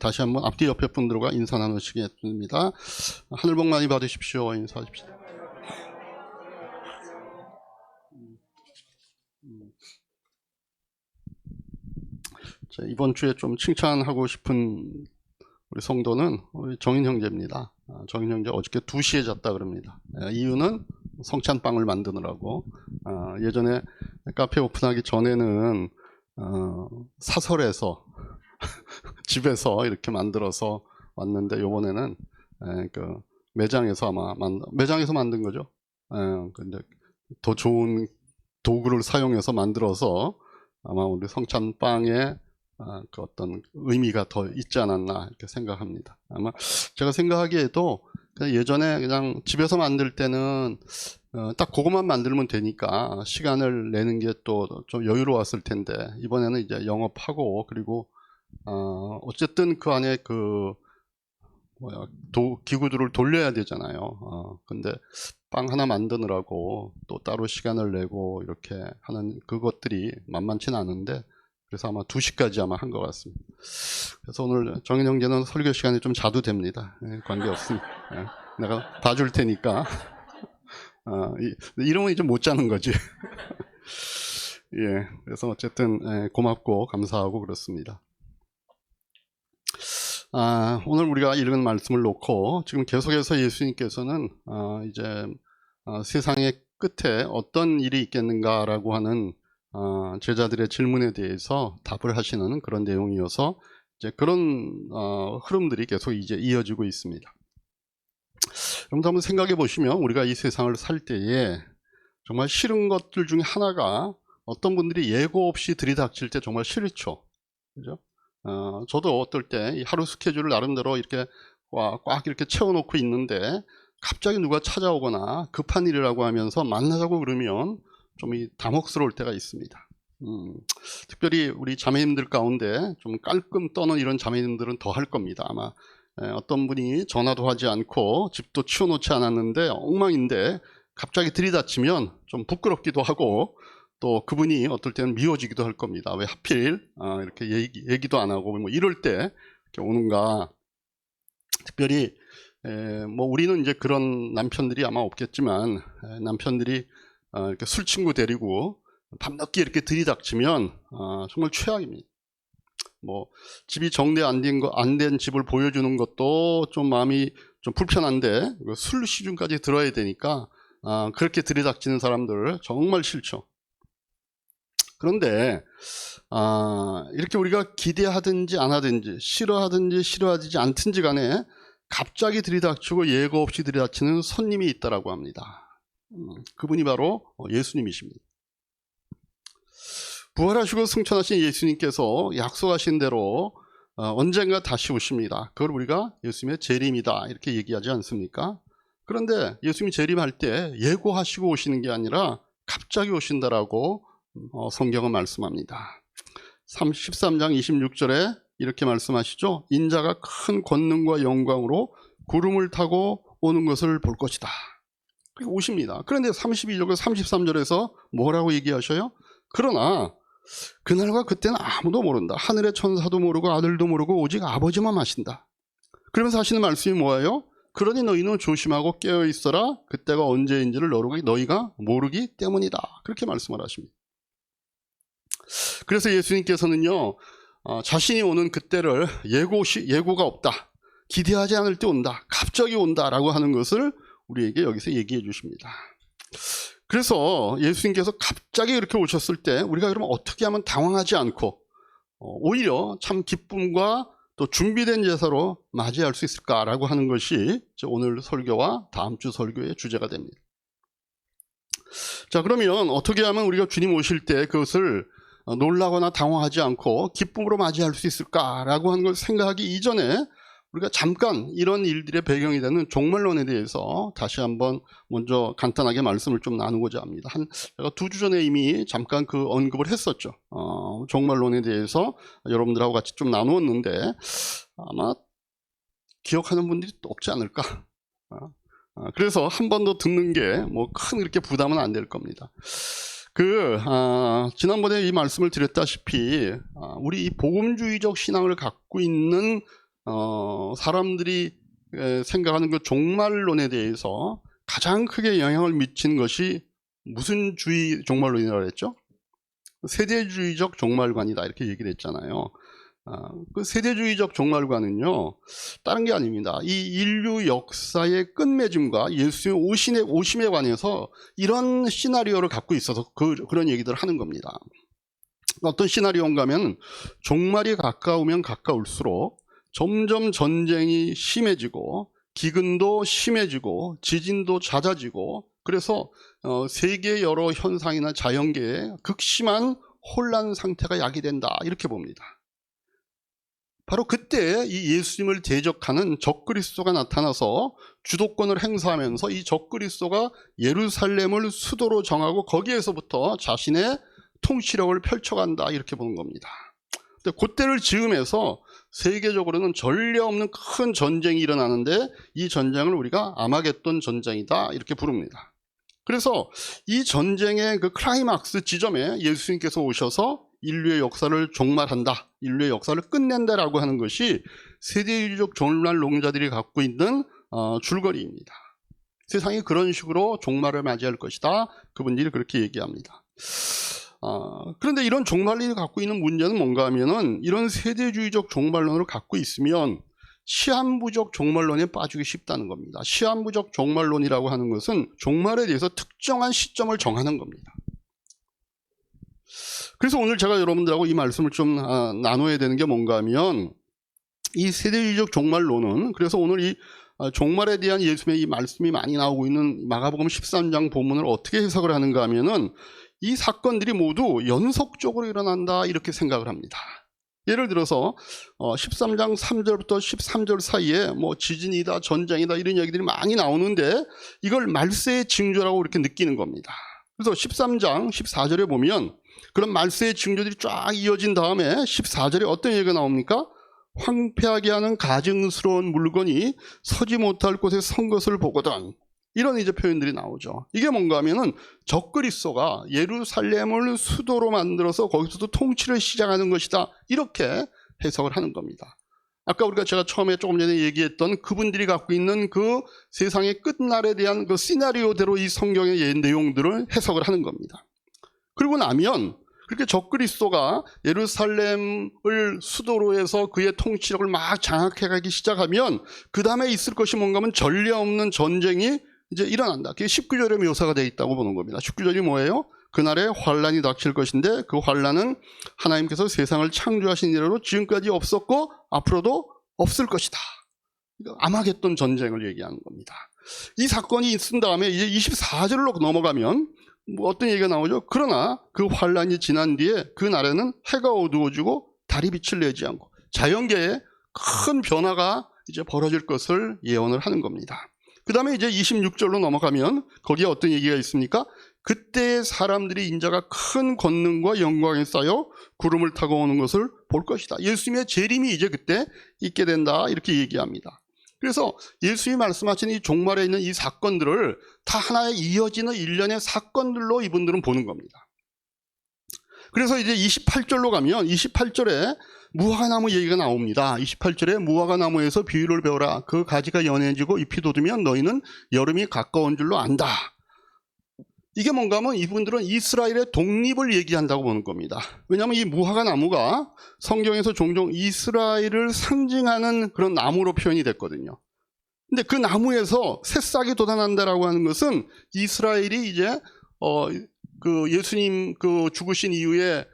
다시 한번 앞뒤 옆에 분들과 인사 나누시겠습니다. 하늘 복 많이 받으십시오. 인사하십시오. 자, 이번 주에 좀 칭찬하고 싶은 우리 성도는 우리 정인 형제입니다. 정인 형제 어저께 2시에 잤다 그럽니다. 이유는 성찬빵을 만드느라고. 예전에 카페 오픈하기 전에는 사설에서 집에서 이렇게 만들어서 왔는데, 요번에는 그 매장에서 아마 매장에서 만든 거죠. 근데 더 좋은 도구를 사용해서 만들어서 아마 우리 성찬빵에 그 어떤 의미가 더 있지 않았나 이렇게 생각합니다. 아마 제가 생각하기에도 그냥 예전에 그냥 집에서 만들 때는 딱 그것만 만들면 되니까 시간을 내는 게 또 좀 여유로웠을 텐데, 이번에는 이제 영업하고 그리고 어쨌든 그 안에 그 기구들을 돌려야 되잖아요. 근데 빵 하나 만드느라고 또 따로 시간을 내고 이렇게 하는 그것들이 만만치는 않은데, 그래서 아마 2시까지 아마 한 것 같습니다. 그래서 오늘 정인 형제는 설교 시간에 좀 자도 됩니다. 관계없습니다. 내가 봐줄 테니까. 이러면 이제 못 자는 거지. 예, 그래서 어쨌든 고맙고 감사하고 그렇습니다. 오늘 우리가 읽은 말씀을 놓고 지금 계속해서 예수님께서는 이제 세상의 끝에 어떤 일이 있겠는가라고 하는 제자들의 질문에 대해서 답을 하시는 그런 내용이어서 이제 그런 흐름들이 계속 이제 이어지고 있습니다. 여러분도 한번 생각해 보시면 우리가 이 세상을 살 때에 정말 싫은 것들 중에 하나가, 어떤 분들이 예고 없이 들이닥칠 때 정말 싫죠. 그죠? 저도 어떨 때 하루 스케줄을 나름대로 이렇게 꽉 이렇게 채워놓고 있는데 갑자기 누가 찾아오거나 급한 일이라고 하면서 만나자고 그러면 좀 당혹스러울 때가 있습니다. 특별히 우리 자매님들 가운데 좀 깔끔 떠는 이런 자매님들은 더 할 겁니다. 아마 어떤 분이 전화도 하지 않고 집도 치워놓지 않았는데 엉망인데 갑자기 들이닥치면 좀 부끄럽기도 하고, 또 그분이 어떨 때는 미워지기도 할 겁니다. 왜 하필 이렇게 얘기도 안 하고 뭐 이럴 때 이렇게 오는가. 특별히 뭐 우리는 이제 그런 남편들이 아마 없겠지만, 남편들이 이렇게 술 친구 데리고 밤늦게 이렇게 들이닥치면 정말 최악입니다. 뭐 집이 정리 안 된 집을 보여주는 것도 좀 마음이 좀 불편한데 술 시중까지 들어야 되니까 그렇게 들이닥치는 사람들 정말 싫죠. 그런데 이렇게 우리가 기대하든지 안 하든지, 싫어하든지 싫어하지 않든지 간에 갑자기 들이닥치고 예고 없이 들이닥치는 손님이 있다라고 합니다. 그분이 바로 예수님이십니다. 부활하시고 승천하신 예수님께서 약속하신 대로 언젠가 다시 오십니다. 그걸 우리가 예수님의 재림이다 이렇게 얘기하지 않습니까? 그런데 예수님이 재림할 때 예고하시고 오시는 게 아니라 갑자기 오신다라고 성경은 말씀합니다. 13장 26절에 이렇게 말씀하시죠. 인자가 큰 권능과 영광으로 구름을 타고 오는 것을 볼 것이다. 오십니다. 그런데 32절, 33절에서 뭐라고 얘기하셔요? 그러나 그날과 그때는 아무도 모른다. 하늘의 천사도 모르고 아들도 모르고 오직 아버지만 아신다. 그러면서 하시는 말씀이 뭐예요? 그러니 너희는 조심하고 깨어있어라. 그때가 언제인지를 너희가 모르기 때문이다. 그렇게 말씀을 하십니다. 그래서 예수님께서는요, 자신이 오는 그때를 예고가 없다, 기대하지 않을 때 온다, 갑자기 온다라고 하는 것을 우리에게 여기서 얘기해 주십니다. 그래서 예수님께서 갑자기 이렇게 오셨을 때 우리가 그러면 어떻게 하면 당황하지 않고 오히려 참 기쁨과 또 준비된 제사로 맞이할 수 있을까라고 하는 것이 오늘 설교와 다음 주 설교의 주제가 됩니다. 자, 그러면 어떻게 하면 우리가 주님 오실 때 그것을 놀라거나 당황하지 않고 기쁨으로 맞이할 수 있을까라고 하는 걸 생각하기 이전에 우리가 잠깐 이런 일들의 배경이 되는 종말론에 대해서 다시 한번 먼저 간단하게 말씀을 좀 나누고자 합니다. 제가 2주 전에 이미 잠깐 그 언급을 했었죠. 종말론에 대해서 여러분들하고 같이 좀 나누었는데 아마 기억하는 분들이 또 없지 않을까. 그래서 한 번 더 듣는 게 뭐 큰 그렇게 부담은 안 될 겁니다. 지난번에 이 말씀을 드렸다시피 우리 이 복음주의적 신앙을 갖고 있는 사람들이 생각하는 그 종말론에 대해서 가장 크게 영향을 미친 것이 무슨 주의 종말론이라고 했죠? 세대주의적 종말관이다 이렇게 얘기를 했잖아요. 그 세대주의적 종말관은요 다른 게 아닙니다. 이 인류 역사의 끝맺음과 예수의 오심에 관해서 이런 시나리오를 갖고 있어서 그런 얘기들을 하는 겁니다. 어떤 시나리오인가 하면 종말이 가까우면 가까울수록 점점 전쟁이 심해지고 기근도 심해지고 지진도 잦아지고 그래서 세계 여러 현상이나 자연계에 극심한 혼란 상태가 야기된다 이렇게 봅니다. 바로 그때 이 예수님을 대적하는 적그리스도가 나타나서 주도권을 행사하면서 이 적그리스도가 예루살렘을 수도로 정하고 거기에서부터 자신의 통치력을 펼쳐간다 이렇게 보는 겁니다. 근데 그때를 즈음해서 세계적으로는 전례 없는 큰 전쟁이 일어나는데 이 전쟁을 우리가 아마겟돈 전쟁이다 이렇게 부릅니다. 그래서 이 전쟁의 그 클라이막스 지점에 예수님께서 오셔서 인류의 역사를 종말한다, 인류의 역사를 끝낸다라고 하는 것이 세대주의적 종말론자들이 갖고 있는 줄거리입니다. 세상이 그런 식으로 종말을 맞이할 것이다. 그분들이 그렇게 얘기합니다. 그런데 이런 종말론이 갖고 있는 문제는 뭔가 하면은 이런 세대주의적 종말론을 갖고 있으면 시한부적 종말론에 빠지기 쉽다는 겁니다. 시한부적 종말론이라고 하는 것은 종말에 대해서 특정한 시점을 정하는 겁니다. 그래서 오늘 제가 여러분들하고 이 말씀을 좀 나눠야 되는 게 뭔가 하면 이 세대주의적 종말론은 그래서 오늘 이 종말에 대한 예수님의 이 말씀이 많이 나오고 있는 마가복음 13장 본문을 어떻게 해석을 하는가 하면은 이 사건들이 모두 연속적으로 일어난다 이렇게 생각을 합니다. 예를 들어서 13장 3절부터 13절 사이에 뭐 지진이다 전쟁이다 이런 얘기들이 많이 나오는데 이걸 말세의 징조라고 이렇게 느끼는 겁니다. 그래서 13장 14절에 보면 그런 말세의 징조들이 쫙 이어진 다음에 14절에 어떤 얘기가 나옵니까? 황폐하게 하는 가증스러운 물건이 서지 못할 곳에 선 것을 보거든. 이런 이제 표현들이 나오죠. 이게 뭔가 하면은 적그리스도가 예루살렘을 수도로 만들어서 거기서도 통치를 시작하는 것이다. 이렇게 해석을 하는 겁니다. 아까 제가 처음에 조금 전에 얘기했던 그분들이 갖고 있는 그 세상의 끝날에 대한 그 시나리오대로 이 성경의 내용들을 해석을 하는 겁니다. 그리고 나면 그렇게 적그리스도가 예루살렘을 수도로 해서 그의 통치력을 막 장악해가기 시작하면 그 다음에 있을 것이 뭔가 하면 전례 없는 전쟁이 이제 일어난다. 그게 19절에 묘사가 되어 있다고 보는 겁니다. 19절이 뭐예요? 그날에 환란이 닥칠 것인데 그 환란은 하나님께서 세상을 창조하신 이래로 지금까지 없었고 앞으로도 없을 것이다. 아마겟돈 전쟁을 얘기하는 겁니다. 이 사건이 있은 다음에 이제 24절로 넘어가면 뭐 어떤 얘기가 나오죠? 그러나 그 환란이 지난 뒤에 그 날에는 해가 어두워지고 달이 빛을 내지 않고 자연계에 큰 변화가 이제 벌어질 것을 예언을 하는 겁니다. 그 다음에 이제 26절로 넘어가면 거기에 어떤 얘기가 있습니까? 그때 사람들이 인자가 큰 권능과 영광에 쌓여 구름을 타고 오는 것을 볼 것이다. 예수님의 재림이 이제 그때 있게 된다 이렇게 얘기합니다. 그래서 예수님이 말씀하신 이 종말에 있는 이 사건들을 다 하나의 이어지는 일련의 사건들로 이분들은 보는 겁니다. 그래서 이제 28절로 가면 28절에 무화과나무 얘기가 나옵니다. 28절에 무화과나무에서 비유를 배워라. 그 가지가 연해지고 잎이 돋으면 너희는 여름이 가까운 줄로 안다. 이게 뭔가 하면 이분들은 이스라엘의 독립을 얘기한다고 보는 겁니다. 왜냐하면 이 무화과나무가 성경에서 종종 이스라엘을 상징하는 그런 나무로 표현이 됐거든요. 근데 그 나무에서 새싹이 돋아난다라고 하는 것은 이스라엘이 이제 그 예수님 그 죽으신 이후에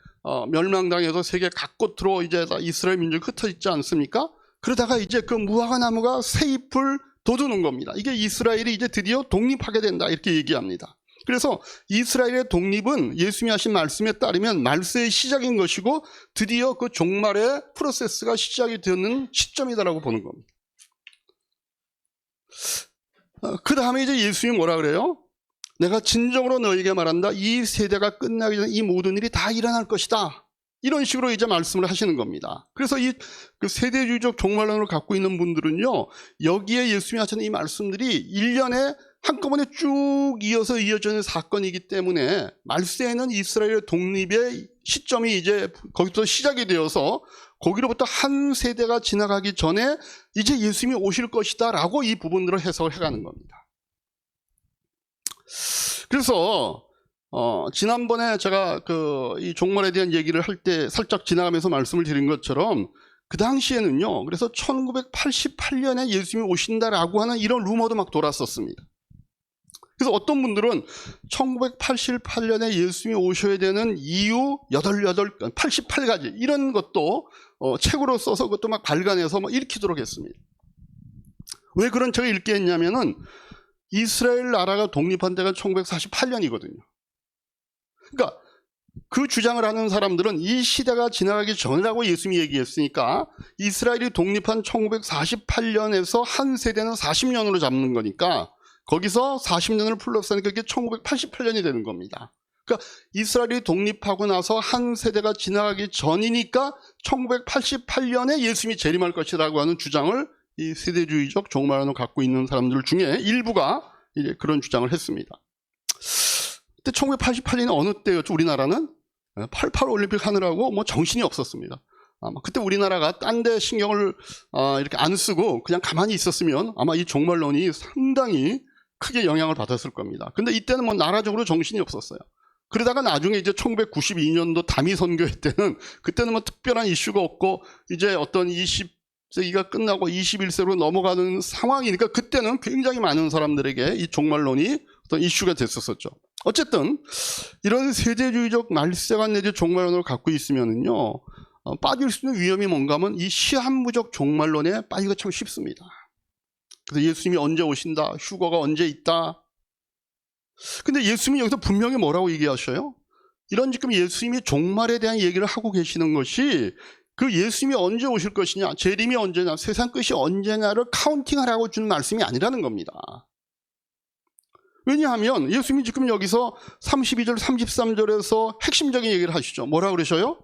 멸망당해서 세계 각곳으로 이제 이스라엘 민족이 흩어지지 않습니까? 그러다가 이제 그 무화과나무가 새 잎을 돋우는 겁니다. 이게 이스라엘이 이제 드디어 독립하게 된다 이렇게 얘기합니다. 그래서 이스라엘의 독립은 예수님이 하신 말씀에 따르면 말세의 시작인 것이고 드디어 그 종말의 프로세스가 시작이 되는 시점이다라고 보는 겁니다. 그 다음에 이제 예수님이 뭐라 그래요? 내가 진정으로 너에게 말한다. 이 세대가 끝나기 전에 이 모든 일이 다 일어날 것이다. 이런 식으로 이제 말씀을 하시는 겁니다. 그래서 이 그 세대주의적 종말론을 갖고 있는 분들은요, 여기에 예수님이 하시는 이 말씀들이 일련에 한꺼번에 쭉 이어지는 사건이기 때문에 말세에는 이스라엘의 독립의 시점이 이제 거기서 시작이 되어서 거기로부터 한 세대가 지나가기 전에 이제 예수님이 오실 것이다 라고 이 부분들을 해석을 해가는 겁니다. 그래서 지난번에 제가 이 종말에 대한 얘기를 할 때 살짝 지나가면서 말씀을 드린 것처럼 그 당시에는요, 그래서 1988년에 예수님이 오신다라고 하는 이런 루머도 막 돌았었습니다. 그래서 어떤 분들은 1988년에 예수님이 오셔야 되는 이유 88가지 이런 것도 책으로 써서 그것도 막 발간해서 막 읽히도록 했습니다. 왜 그런 책을 읽게 했냐면은 이스라엘 나라가 독립한 데가 1948년이거든요. 그러니까 그 주장을 하는 사람들은 이 시대가 지나가기 전이라고 예수님이 얘기했으니까 이스라엘이 독립한 1948년에서 한 세대는 40년으로 잡는 거니까 거기서 40년을 플러스하니까 그게 1988년이 되는 겁니다. 그러니까 이스라엘이 독립하고 나서 한 세대가 지나가기 전이니까 1988년에 예수님이 재림할 것이라고 하는 주장을 이 세대주의적 종말론을 갖고 있는 사람들 중에 일부가 이제 그런 주장을 했습니다. 그때 1988년이 어느 때였죠? 우리나라는 88 올림픽 하느라고 뭐 정신이 없었습니다. 아마 그때 우리나라가 딴 데 신경을 이렇게 안 쓰고 그냥 가만히 있었으면 아마 이 종말론이 상당히 크게 영향을 받았을 겁니다. 근데 이때는 뭐 나라적으로 정신이 없었어요. 그러다가 나중에 이제 1992년도 다미 선교회 때는 그때는 뭐 특별한 이슈가 없고 이제 어떤 20세기가 끝나고 21세기로 넘어가는 상황이니까 그때는 굉장히 많은 사람들에게 이 종말론이 어떤 이슈가 됐었죠. 어쨌든 이런 세대주의적 말세관 내지 종말론을 갖고 있으면은요, 빠질 수 있는 위험이 뭔가 하면 이 시한무적 종말론에 빠지기가 참 쉽습니다. 그래서 예수님이 언제 오신다, 휴거가 언제 있다. 근데 예수님이 여기서 분명히 뭐라고 얘기하셔요? 이런 지금 예수님이 종말에 대한 얘기를 하고 계시는 것이 그 예수님이 언제 오실 것이냐, 재림이 언제냐, 세상 끝이 언제냐를 카운팅하라고 주는 말씀이 아니라는 겁니다. 왜냐하면 예수님이 지금 여기서 32절, 33절에서 핵심적인 얘기를 하시죠. 뭐라고 그러셔요?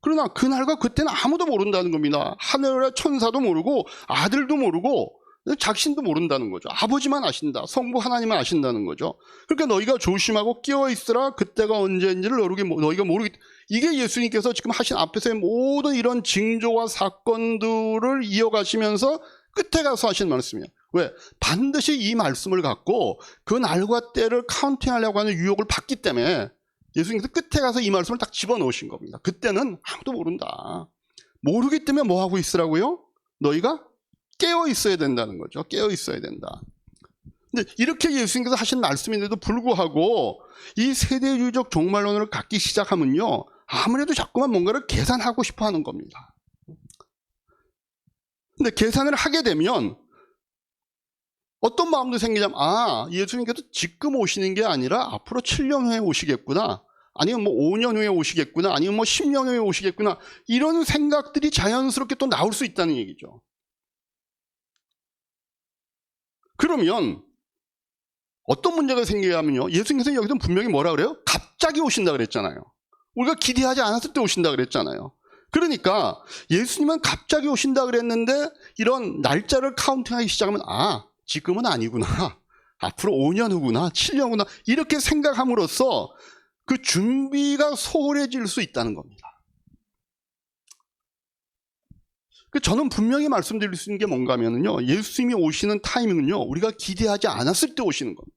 그러나 그날과 그때는 아무도 모른다는 겁니다. 하늘의 천사도 모르고 아들도 모르고 자신도 모른다는 거죠. 아버지만 아신다. 성부 하나님만 아신다는 거죠. 그러니까 너희가 조심하고 깨어있으라. 그때가 언제인지를 너희가 모르겠다. 이게 예수님께서 지금 하신 앞에서의 모든 이런 징조와 사건들을 이어가시면서 끝에 가서 하신 말씀이에요. 왜? 반드시 이 말씀을 갖고 그 날과 때를 카운팅하려고 하는 유혹을 받기 때문에 예수님께서 끝에 가서 이 말씀을 딱 집어넣으신 겁니다. 그때는 아무도 모른다. 모르기 때문에 뭐 하고 있으라고요? 너희가 깨어 있어야 된다는 거죠. 깨어 있어야 된다. 근데 이렇게 예수님께서 하신 말씀인데도 불구하고 이 세대주의적 종말론을 갖기 시작하면요, 아무래도 자꾸만 뭔가를 계산하고 싶어 하는 겁니다. 근데 계산을 하게 되면 어떤 마음도 생기냐면, 예수님께서 지금 오시는 게 아니라 앞으로 7년 후에 오시겠구나, 아니면 뭐 5년 후에 오시겠구나, 아니면 뭐 10년 후에 오시겠구나, 이런 생각들이 자연스럽게 또 나올 수 있다는 얘기죠. 그러면 어떤 문제가 생겨야 하면요, 예수님께서 여기서 분명히 뭐라 그래요? 갑자기 오신다 그랬잖아요. 우리가 기대하지 않았을 때 오신다 그랬잖아요. 그러니까 예수님은 갑자기 오신다 그랬는데 이런 날짜를 카운팅하기 시작하면 지금은 아니구나, 앞으로 5년 후구나, 7년 후구나, 이렇게 생각함으로써 그 준비가 소홀해질 수 있다는 겁니다. 저는 분명히 말씀드릴 수 있는 게 뭔가 하면요, 예수님이 오시는 타이밍은요, 우리가 기대하지 않았을 때 오시는 겁니다.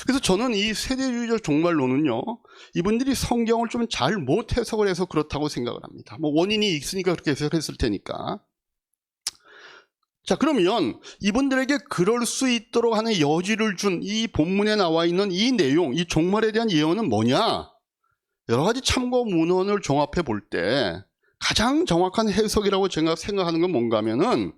그래서 저는 이 세대주의적 종말론은요, 이분들이 성경을 좀 잘 못 해석을 해서 그렇다고 생각을 합니다. 뭐 원인이 있으니까 그렇게 해석했을 테니까. 자, 그러면 이분들에게 그럴 수 있도록 하는 여지를 준 이 본문에 나와 있는 이 내용, 이 종말에 대한 예언은 뭐냐? 여러 가지 참고 문헌을 종합해 볼 때 가장 정확한 해석이라고 제가 생각하는 건 뭔가 하면은,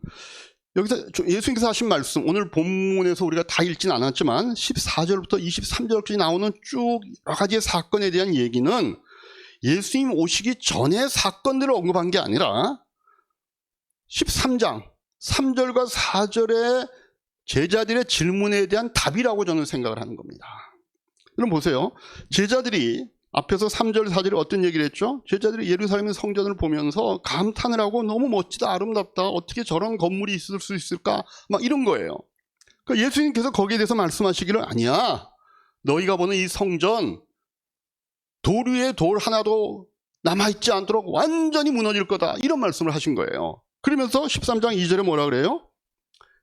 여기서 예수님께서 하신 말씀, 오늘 본문에서 우리가 다 읽진 않았지만 14절부터 23절까지 나오는 쭉 여러 가지의 사건에 대한 얘기는 예수님 오시기 전에 사건들을 언급한 게 아니라 13장 3절과 4절의 제자들의 질문에 대한 답이라고 저는 생각을 하는 겁니다. 여러분 보세요. 제자들이 앞에서 3절 4절에 어떤 얘기를 했죠? 제자들이 예루살렘 성전을 보면서 감탄을 하고 너무 멋지다, 아름답다, 어떻게 저런 건물이 있을 수 있을까, 막 이런 거예요. 그러니까 예수님께서 거기에 대해서 말씀하시기를, 아니야, 너희가 보는 이 성전 돌 위에 돌 하나도 남아있지 않도록 완전히 무너질 거다. 이런 말씀을 하신 거예요. 그러면서 13장 2절에 뭐라 그래요?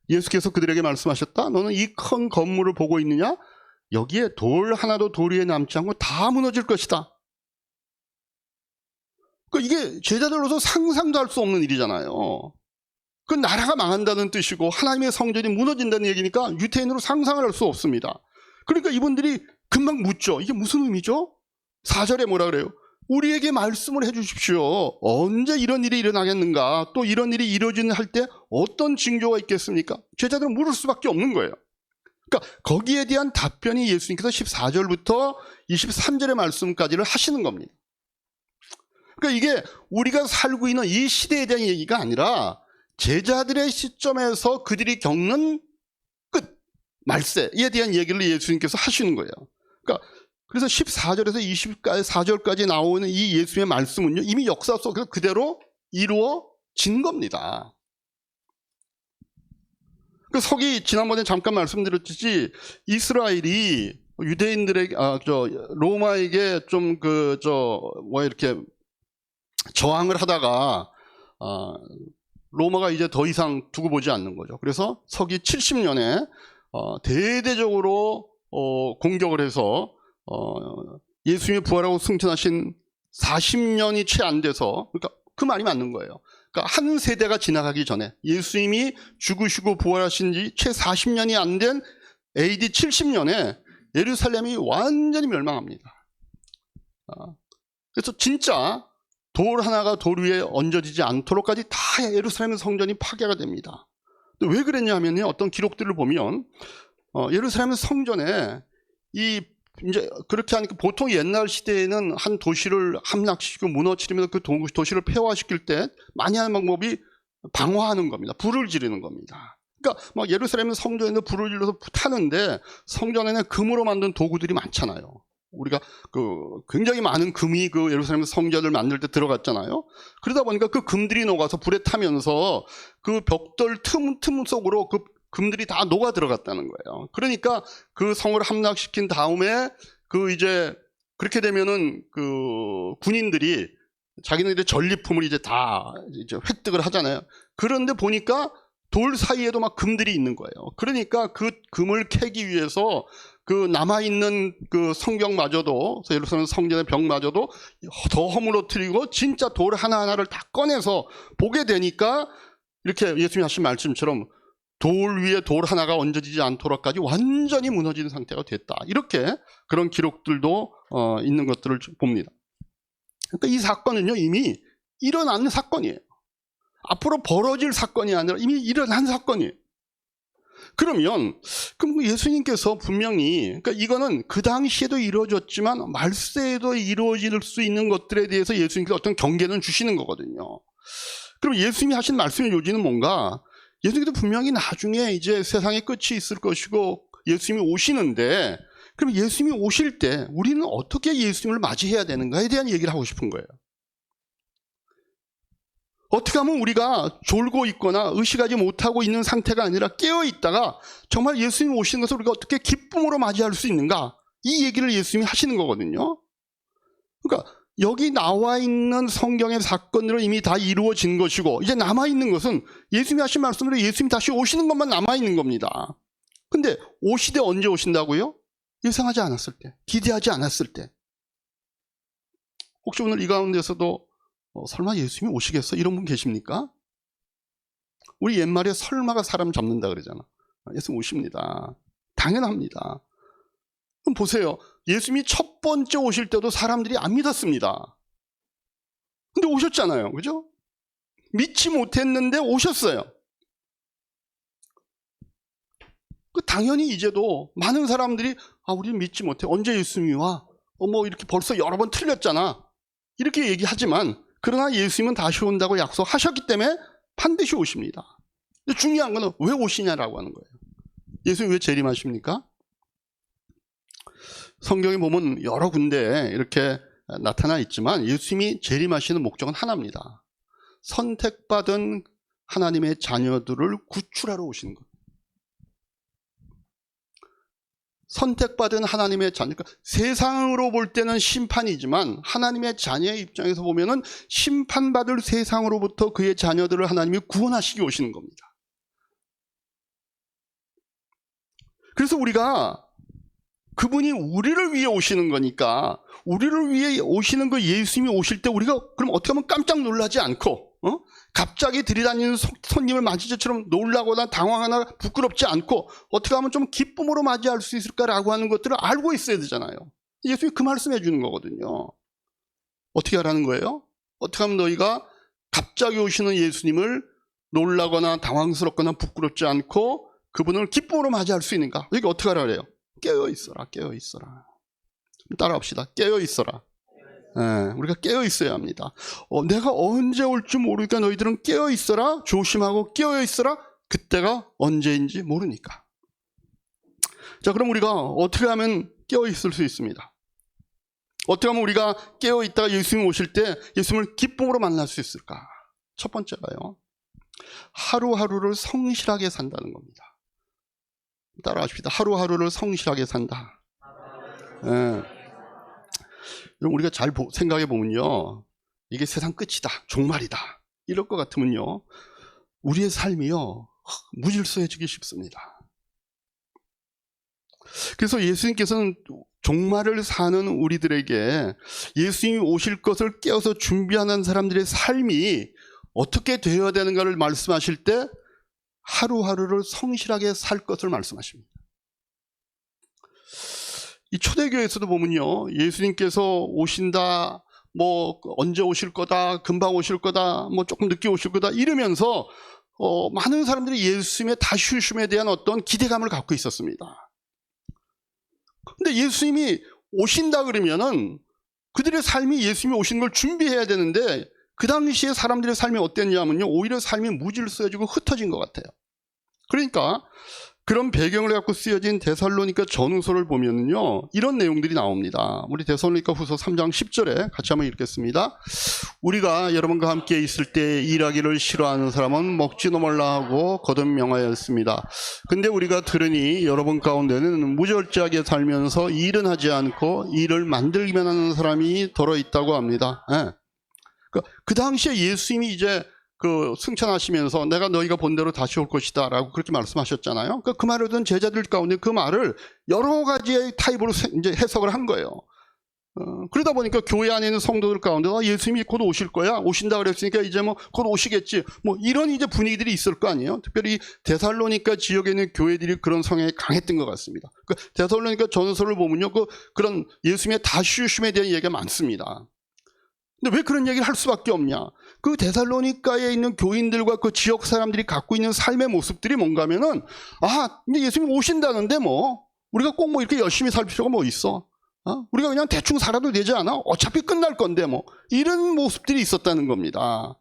예수께서 그들에게 말씀하셨다. 너는 이 큰 건물을 보고 있느냐? 여기에 돌 하나도 돌 위에 남지 않고 다 무너질 것이다. 이게 제자들로서 상상도 할 수 없는 일이잖아요. 그 나라가 망한다는 뜻이고 하나님의 성전이 무너진다는 얘기니까 유태인으로 상상을 할 수 없습니다. 그러니까 이분들이 금방 묻죠. 이게 무슨 의미죠? 4절에 뭐라 그래요? 우리에게 말씀을 해주십시오. 언제 이런 일이 일어나겠는가? 또 이런 일이 이루어지는 할 때 어떤 징조가 있겠습니까? 제자들은 물을 수밖에 없는 거예요. 그러니까 거기에 대한 답변이 예수님께서 14절부터 23절의 말씀까지를 하시는 겁니다. 그러니까 이게 우리가 살고 있는 이 시대에 대한 얘기가 아니라 제자들의 시점에서 그들이 겪는 끝, 말세에 대한 얘기를 예수님께서 하시는 거예요. 그러니까 그래서 14절에서 24절까지 나오는 이 예수님의 말씀은요, 이미 역사 속에서 그대로 이루어진 겁니다. 그 석이 지난번에 잠깐 말씀드렸듯이 이스라엘이 유대인들에게, 로마에게 좀 이렇게 저항을 하다가, 로마가 이제 더 이상 두고 보지 않는 거죠. 그래서 서기 70년에, 대대적으로, 공격을 해서, 예수님이 부활하고 승천하신 40년이 채 안 돼서, 그러니까 그 말이 맞는 거예요. 그러니까 한 세대가 지나가기 전에 예수님이 죽으시고 부활하신 지 채 40년이 안 된 AD 70년에 예루살렘이 완전히 멸망합니다. 그래서 진짜 돌 하나가 돌 위에 얹어지지 않도록까지 다 예루살렘 성전이 파괴가 됩니다. 왜 그랬냐 하면요, 어떤 기록들을 보면 예루살렘 성전에 이제 그렇게 하니까 보통 옛날 시대에는 한 도시를 함락시키고 무너뜨리면서 그 도시를 폐화시킬 때 많이 하는 방법이 방화하는 겁니다. 불을 지르는 겁니다. 그러니까 막 예루살렘 성전에는 불을 질러서 타는데 성전에는 금으로 만든 도구들이 많잖아요. 우리가 굉장히 많은 금이 그 예루살렘 성전을 만들 때 들어갔잖아요. 그러다 보니까 그 금들이 녹아서 불에 타면서 그 벽돌 틈 속으로 그 금들이 다 녹아 들어갔다는 거예요. 그러니까 그 성을 함락시킨 다음에 이제 그렇게 되면은 군인들이 자기네들의 전리품을 이제 다 이제 획득을 하잖아요. 그런데 보니까 돌 사이에도 막 금들이 있는 거예요. 그러니까 그 금을 캐기 위해서 남아있는 성벽마저도, 예루살렘 성전의 벽마저도 더 허물어뜨리고 진짜 돌 하나하나를 다 꺼내서 보게 되니까 이렇게 예수님이 하신 말씀처럼 돌 위에 돌 하나가 얹어지지 않도록까지 완전히 무너진 상태가 됐다. 이렇게 그런 기록들도 있는 것들을 봅니다. 그러니까 이 사건은요, 이미 일어난 사건이에요. 앞으로 벌어질 사건이 아니라 이미 일어난 사건이에요. 그럼 예수님께서 분명히, 그러니까 이거는 그 당시에도 이루어졌지만 말세에도 이루어질 수 있는 것들에 대해서 예수님께서 어떤 경계는 주시는 거거든요. 그럼 예수님이 하신 말씀의 요지는 뭔가? 예수님께서 분명히 나중에 이제 세상의 끝이 있을 것이고 예수님이 오시는데, 그럼 예수님이 오실 때 우리는 어떻게 예수님을 맞이해야 되는가에 대한 얘기를 하고 싶은 거예요. 어떻게 하면 우리가 졸고 있거나 의식하지 못하고 있는 상태가 아니라 깨어있다가 정말 예수님이 오시는 것을 우리가 어떻게 기쁨으로 맞이할 수 있는가, 이 얘기를 예수님이 하시는 거거든요. 그러니까 여기 나와 있는 성경의 사건들은 이미 다 이루어진 것이고 이제 남아있는 것은 예수님이 하신 말씀으로 예수님이 다시 오시는 것만 남아있는 겁니다. 근데 오시되 언제 오신다고요? 예상하지 않았을 때, 기대하지 않았을 때. 혹시 오늘 이 가운데서도 설마 예수님이 오시겠어? 이런 분 계십니까? 우리 옛말에 설마가 사람 잡는다 그러잖아. 예수님 오십니다. 당연합니다. 그럼 보세요. 예수님이 첫 번째 오실 때도 사람들이 안 믿었습니다. 근데 오셨잖아요. 그죠? 믿지 못했는데 오셨어요. 당연히 이제도 많은 사람들이 우리는 믿지 못해. 언제 예수님이 와? 이렇게 벌써 여러 번 틀렸잖아. 이렇게 얘기하지만 그러나 예수님은 다시 온다고 약속하셨기 때문에 반드시 오십니다. 근데 중요한 건 왜 오시냐라고 하는 거예요. 예수님 왜 재림하십니까? 성경에 보면 여러 군데 이렇게 나타나 있지만 예수님이 재림하시는 목적은 하나입니다. 선택받은 하나님의 자녀들을 구출하러 오시는 것. 선택받은 하나님의 자녀, 그러니까 세상으로 볼 때는 심판이지만 하나님의 자녀의 입장에서 보면은 심판받을 세상으로부터 그의 자녀들을 하나님이 구원하시기 오시는 겁니다. 그래서 우리가 그분이 우리를 위해 오시는 거니까, 우리를 위해 오시는 그 예수님이 오실 때 우리가 그럼 어떻게 하면 깜짝 놀라지 않고, 갑자기 들이다니는 손님을 맞을 때처럼 놀라거나 당황하거나 부끄럽지 않고 어떻게 하면 좀 기쁨으로 맞이할 수 있을까라고 하는 것들을 알고 있어야 되잖아요. 예수님이 그 말씀해 주는 거거든요. 어떻게 하라는 거예요? 어떻게 하면 너희가 갑자기 오시는 예수님을 놀라거나 당황스럽거나 부끄럽지 않고 그분을 기쁨으로 맞이할 수 있는가? 여기 어떻게 하라 그래요? 깨어 있어라, 깨어 있어라. 따라합시다. 깨어 있어라. 우리가 깨어 있어야 합니다. 내가 언제 올지 모르니까 너희들은 깨어 있어라. 조심하고 깨어 있어라. 그때가 언제인지 모르니까. 자, 그럼 우리가 어떻게 하면 깨어 있을 수 있습니다? 어떻게 하면 우리가 깨어 있다가 예수님 오실 때 예수님을 기쁨으로 만날 수 있을까? 첫 번째가요, 하루하루를 성실하게 산다는 겁니다. 따라하십시다. 하루하루를 성실하게 산다. 우리가 잘 생각해 보면요, 이게 세상 끝이다, 종말이다 이럴 것 같으면요, 우리의 삶이요 무질서해지기 쉽습니다. 그래서 예수님께서는 종말을 사는 우리들에게 예수님이 오실 것을 깨어서 준비하는 사람들의 삶이 어떻게 되어야 되는가를 말씀하실 때 하루하루를 성실하게 살 것을 말씀하십니다. 이 초대교회에서도 보면요, 예수님께서 오신다, 뭐 언제 오실 거다, 금방 오실 거다, 뭐 조금 늦게 오실 거다 이러면서 많은 사람들이 예수님의 다시 오심에 대한 어떤 기대감을 갖고 있었습니다. 근데 예수님이 오신다 그러면은 그들의 삶이 예수님이 오신 걸 준비해야 되는데 그 당시에 사람들의 삶이 어땠냐면요, 오히려 삶이 무질서해지고 흩어진 것 같아요. 그러니까 그런 배경을 갖고 쓰여진 데살로니가 전후서를 보면은요, 이런 내용들이 나옵니다. 우리 데살로니가 후서 3장 10절에 같이 한번 읽겠습니다. 우리가 여러분과 함께 있을 때 일하기를 싫어하는 사람은 먹지도 말라 하고 거듭 명하였습니다. 근데 우리가 들으니 여러분 가운데는 무절제하게 살면서 일은 하지 않고 일을 만들기만 하는 사람이 더러 있다고 합니다. 그 당시에 예수님이 이제 승천하시면서 내가 너희가 본 대로 다시 올 것이다 라고 그렇게 말씀하셨잖아요. 그 말을 듣는 제자들 가운데 그 말을 여러 가지의 타입으로 이제 해석을 한 거예요. 그러다 보니까 교회 안에 있는 성도들 가운데 예수님이 곧 오실 거야, 오신다 그랬으니까 이제 뭐 곧 오시겠지, 뭐 이런 이제 분위기들이 있을 거 아니에요. 특별히 데살로니가 지역에 있는 교회들이 그런 성향이 강했던 것 같습니다. 데살로니가 전서를 보면요, 그런 예수님의 다시 오심에 대한 얘기가 많습니다. 근데 왜 그런 얘기를 할 수밖에 없냐? 그 데살로니가에 있는 교인들과 그 지역 사람들이 갖고 있는 삶의 모습들이 뭔가 하면은, 근데 예수님 오신다는데 뭐 우리가 꼭 뭐 이렇게 열심히 살 필요가 뭐 있어? 우리가 그냥 대충 살아도 되지 않아? 어차피 끝날 건데 뭐 이런 모습들이 있었다는 겁니다.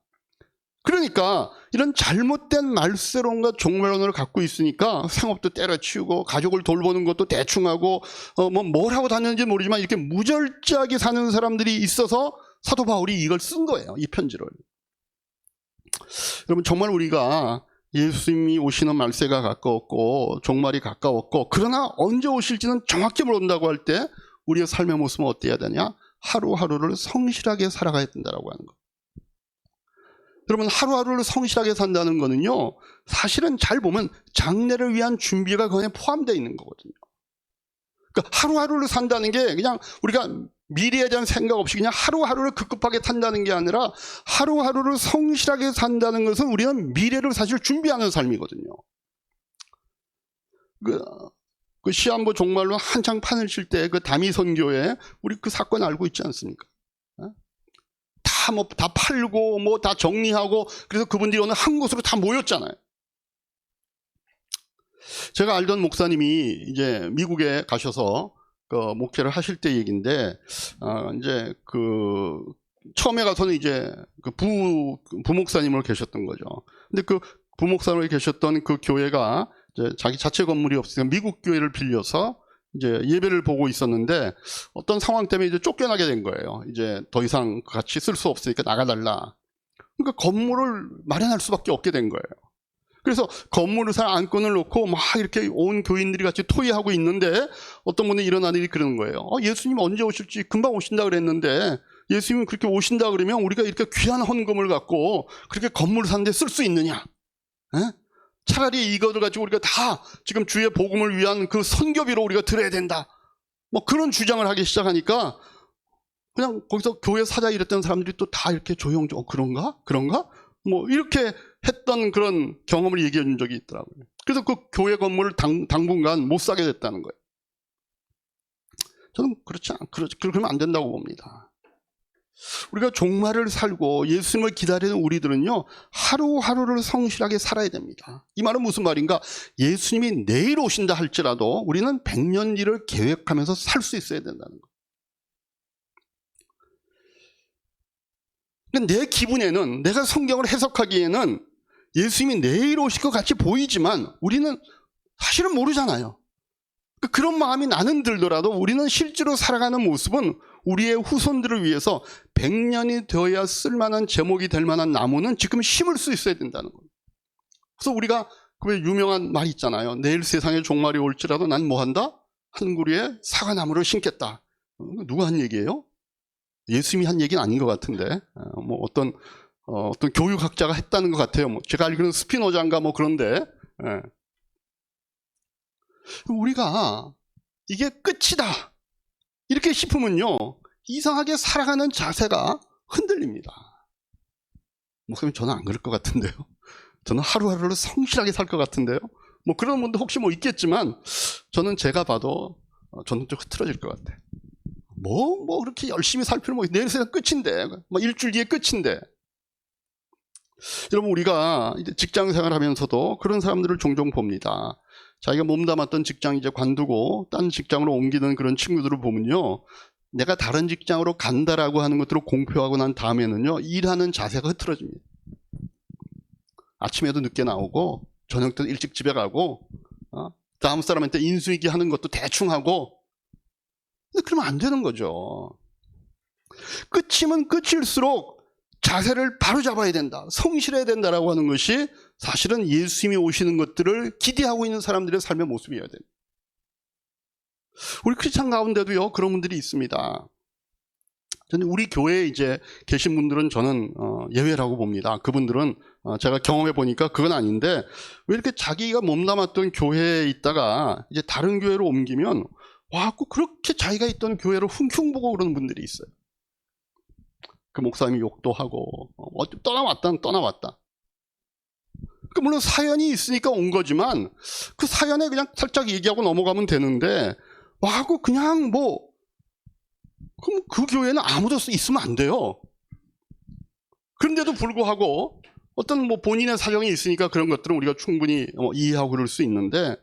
그러니까 이런 잘못된 말세론과 종말론을 갖고 있으니까 생업도 때려치우고 가족을 돌보는 것도 대충 하고 뭘 하고 다녔는지 모르지만 이렇게 무절제하게 사는 사람들이 있어서 사도 바울이 이걸 쓴 거예요, 이 편지를. 여러분, 정말 우리가 예수님이 오시는 말세가 가까웠고 종말이 가까웠고, 그러나 언제 오실지는 정확히 모른다고 할 때 우리의 삶의 모습은 어때야 되냐? 하루하루를 성실하게 살아가야 된다고 하는 거. 여러분, 하루하루를 성실하게 산다는 거는요, 사실은 잘 보면 장래를 위한 준비가 그 안에 포함되어 있는 거거든요. 그러니까 하루하루를 산다는 게 그냥 우리가 미래에 대한 생각 없이 그냥 하루하루를 급급하게 산다는 게 아니라 하루하루를 성실하게 산다는 것은 우리는 미래를 사실 준비하는 삶이거든요. 그 시한부 종말로 한창 판을 칠 때 그 다미선교회, 우리 그 사건 알고 있지 않습니까? 다 팔고 뭐 다 정리하고, 그래서 그분들이 어느 한 곳으로 다 모였잖아요. 제가 알던 목사님이 이제 미국에 가셔서 목회를 하실 때 얘기인데, 이제 처음에 가서는 이제 부목사님으로 계셨던 거죠. 근데 그 부목사님으로 계셨던 그 교회가 이제 자기 자체 건물이 없으니까 미국 교회를 빌려서 이제 예배를 보고 있었는데, 어떤 상황 때문에 이제 쫓겨나게 된 거예요. 이제 더 이상 같이 쓸 수 없으니까 나가달라. 그러니까 건물을 마련할 수밖에 없게 된 거예요. 그래서 건물을 살 안건을 놓고 막 이렇게 온 교인들이 같이 토의하고 있는데 어떤 분이 일어나는 일이 그러는 거예요. 예수님 언제 오실지 금방 오신다 그랬는데 예수님은 그렇게 오신다 그러면 우리가 이렇게 귀한 헌금을 갖고 그렇게 건물을 사는데 쓸 수 있느냐? 에? 차라리 이거를 가지고 우리가 다 지금 주의 복음을 위한 그 선교비로 우리가 드려야 된다. 뭐 그런 주장을 하기 시작하니까 그냥 거기서 교회 사자 이랬던 사람들이 또 다 이렇게 조용조용 그런가? 뭐 이렇게 했던 그런 경험을 얘기해 준 적이 있더라고요. 그래서 그 교회 건물을 당분간 못 사게 됐다는 거예요. 저는 그러면 안 된다고 봅니다. 우리가 종말을 살고 예수님을 기다리는 우리들은요, 하루하루를 성실하게 살아야 됩니다. 이 말은 무슨 말인가? 예수님이 내일 오신다 할지라도 우리는 100년 뒤를 계획하면서 살 수 있어야 된다는 거예요. 내 기분에는, 내가 성경을 해석하기에는 예수님이 내일 오실 것 같이 보이지만 우리는 사실은 모르잖아요. 그런 마음이 나는 들더라도 우리는 실제로 살아가는 모습은 우리의 후손들을 위해서 100년이 되어야 쓸만한 제목이 될 만한 나무는 지금 심을 수 있어야 된다는 거예요. 그래서 우리가 그 유명한 말이 있잖아요. 내일 세상에 종말이 올지라도 난 뭐한다? 한 그루의 사과나무를 심겠다. 누가 한 얘기예요? 예수님이 한 얘기는 아닌 것 같은데, 뭐 어떤 교육학자가 했다는 것 같아요. 뭐 제가 알기로는 스피노자인가 뭐 그런데, 우리가 이게 끝이다 이렇게 싶으면요, 이상하게 살아가는 자세가 흔들립니다. 목사님, 저는 안 그럴 것 같은데요. 저는 하루하루를 성실하게 살 것 같은데요. 뭐 그런 분도 혹시 뭐 있겠지만 저는 제가 봐도 저는 좀 흐트러질 것 같아요. 뭐 그렇게 열심히 살 필요 뭐 내일 세상 끝인데, 뭐 일주일 뒤에 끝인데. 여러분, 우리가 이제 직장 생활하면서도 그런 사람들을 종종 봅니다. 자기가 몸담았던 직장 이제 관두고 딴 직장으로 옮기는 그런 친구들을 보면요, 내가 다른 직장으로 간다라고 하는 것들을 공표하고 난 다음에는요, 일하는 자세가 흐트러집니다. 아침에도 늦게 나오고 저녁 때 일찍 집에 가고, 다음 사람한테 인수인계 하는 것도 대충 하고. 근데 그러면 안 되는 거죠. 끝이면 끝일수록 자세를 바로 잡아야 된다, 성실해야 된다라고 하는 것이 사실은 예수님이 오시는 것들을 기대하고 있는 사람들의 삶의 모습이어야 됩니다. 우리 크리스찬 가운데도요, 그런 분들이 있습니다. 저는 우리 교회에 이제 계신 분들은 저는 예외라고 봅니다. 그분들은 제가 경험해 보니까 그건 아닌데, 왜 이렇게 자기가 몸담았던 교회에 있다가 이제 다른 교회로 옮기면 와갖고 그렇게 자기가 있던 교회를 흉흉보고 그러는 분들이 있어요. 그 목사님이 욕도 하고, 떠나왔다. 물론 사연이 있으니까 온 거지만 그 사연에 그냥 살짝 얘기하고 넘어가면 되는데, 와갖고 그냥 그럼 그 교회는 아무도 있으면 안 돼요. 그런데도 불구하고 어떤 본인의 사정이 있으니까 그런 것들은 우리가 충분히 이해하고 그럴 수 있는데,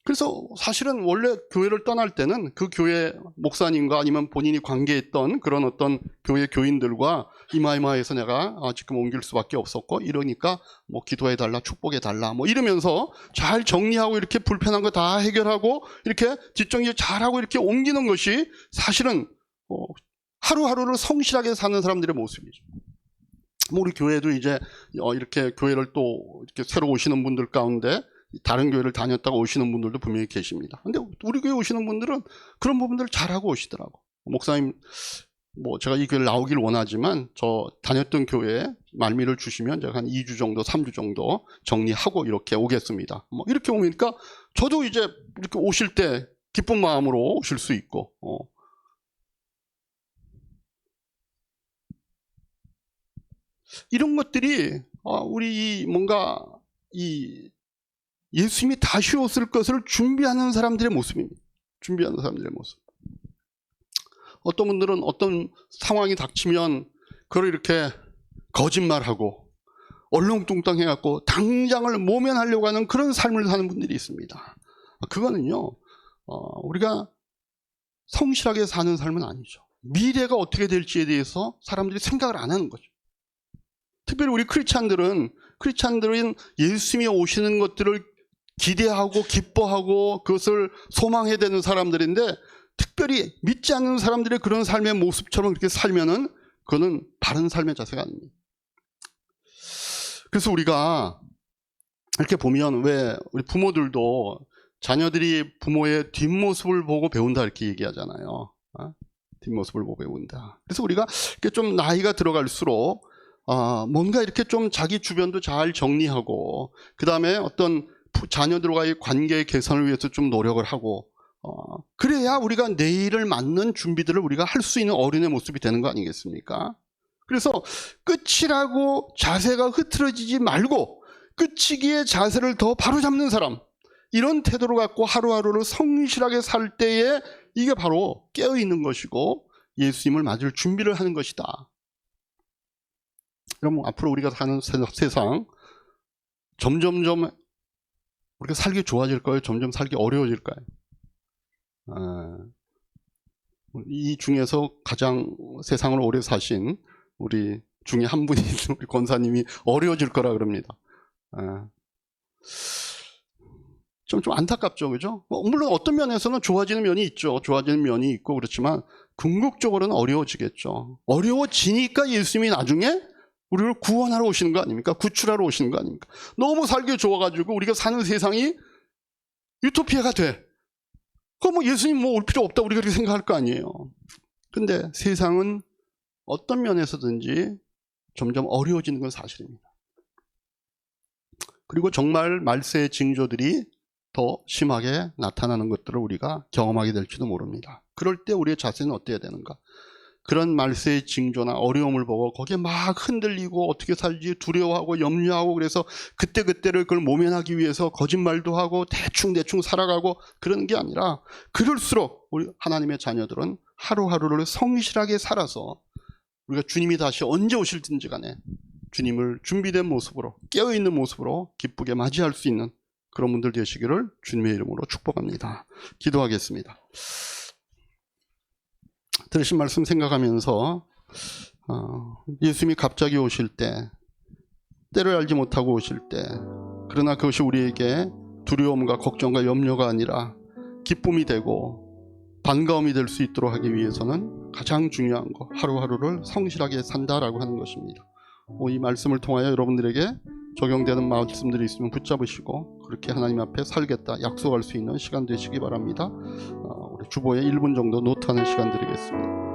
그래서 사실은 원래 교회를 떠날 때는 그 교회 목사님과 아니면 본인이 관계했던 그런 어떤 교회 교인들과 이마이마해서 내가 지금 옮길 수밖에 없었고, 이러니까 기도해달라, 축복해달라 이러면서 잘 정리하고 이렇게 불편한 거 다 해결하고 이렇게 뒷정리 잘하고 이렇게 옮기는 것이 사실은 하루하루를 성실하게 사는 사람들의 모습이죠. 우리 교회도 이제 이렇게 교회를 또 이렇게 새로 오시는 분들 가운데 다른 교회를 다녔다가 오시는 분들도 분명히 계십니다. 근데 우리 교회 오시는 분들은 그런 부분들을 잘하고 오시더라고. 목사님, 제가 이 교회를 나오길 원하지만 저 다녔던 교회에 말미를 주시면 제가 한 2주 정도, 3주 정도 정리하고 이렇게 오겠습니다. 이렇게 오니까 저도 이제 이렇게 오실 때 기쁜 마음으로 오실 수 있고, 이런 것들이 우리 뭔가 예수님이 다시 오실 것을 준비하는 사람들의 모습입니다. 준비하는 사람들의 모습. 어떤 분들은 어떤 상황이 닥치면 그걸 이렇게 거짓말하고 얼렁뚱땅해갖고 당장을 모면하려고 하는 그런 삶을 사는 분들이 있습니다. 그거는요, 우리가 성실하게 사는 삶은 아니죠. 미래가 어떻게 될지에 대해서 사람들이 생각을 안 하는 거죠. 특별히 우리 크리스찬들은 예수님이 오시는 것들을 기대하고 기뻐하고 그것을 소망해야 되는 사람들인데, 특별히 믿지 않는 사람들의 그런 삶의 모습처럼 그렇게 살면은 그거는 바른 삶의 자세가 아닙니다. 그래서 우리가 이렇게 보면 왜 우리 부모들도 자녀들이 부모의 뒷모습을 보고 배운다 이렇게 얘기하잖아요. 뒷모습을 보고 배운다. 그래서 우리가 이렇게 좀 나이가 들어갈수록 뭔가 이렇게 좀 자기 주변도 잘 정리하고 그 다음에 어떤 자녀들과의 관계 개선을 위해서 좀 노력을 하고 그래야 우리가 내일을 맞는 준비들을 우리가 할 수 있는 어른의 모습이 되는 거 아니겠습니까? 그래서 끝이라고 자세가 흐트러지지 말고 끝이기에 자세를 더 바로잡는 사람, 이런 태도를 갖고 하루하루를 성실하게 살 때에 이게 바로 깨어있는 것이고 예수님을 맞을 준비를 하는 것이다. 그럼 앞으로 우리가 사는 세상 점점점 우리가 살기 좋아질까요? 점점 살기 어려워질까요? 이 중에서 가장 세상을 오래 사신 우리 중에 한 분이 우리 권사님이 어려워질 거라 그럽니다. 좀 안타깝죠, 그죠? 물론 어떤 면에서는 좋아지는 면이 있죠. 좋아지는 면이 있고 그렇지만 궁극적으로는 어려워지겠죠. 어려워지니까 예수님이 나중에 우리를 구원하러 오시는 거 아닙니까? 구출하러 오시는 거 아닙니까? 너무 살기 좋아가지고 우리가 사는 세상이 유토피아가 돼. 그럼 뭐 예수님 올 필요 없다 우리가 그렇게 생각할 거 아니에요. 근데 세상은 어떤 면에서든지 점점 어려워지는 건 사실입니다. 그리고 정말 말세의 징조들이 더 심하게 나타나는 것들을 우리가 경험하게 될지도 모릅니다. 그럴 때 우리의 자세는 어때야 되는가? 그런 말세의 징조나 어려움을 보고 거기에 막 흔들리고 어떻게 살지 두려워하고 염려하고 그래서 그때그때를 그걸 모면하기 위해서 거짓말도 하고 대충 살아가고 그러는 게 아니라 그럴수록 우리 하나님의 자녀들은 하루하루를 성실하게 살아서 우리가 주님이 다시 언제 오실든지 간에 주님을 준비된 모습으로 깨어있는 모습으로 기쁘게 맞이할 수 있는 그런 분들 되시기를 주님의 이름으로 축복합니다. 기도하겠습니다. 들으신 말씀 생각하면서 예수님이 갑자기 오실 때, 때를 알지 못하고 오실 때, 그러나 그것이 우리에게 두려움과 걱정과 염려가 아니라 기쁨이 되고 반가움이 될 수 있도록 하기 위해서는 가장 중요한 거, 하루하루를 성실하게 산다라고 하는 것입니다. 이 말씀을 통하여 여러분들에게 적용되는 말씀들이 있으면 붙잡으시고 그렇게 하나님 앞에 살겠다 약속할 수 있는 시간 되시기 바랍니다. 우리 주보에 1분 정도 노트하는 시간 드리겠습니다.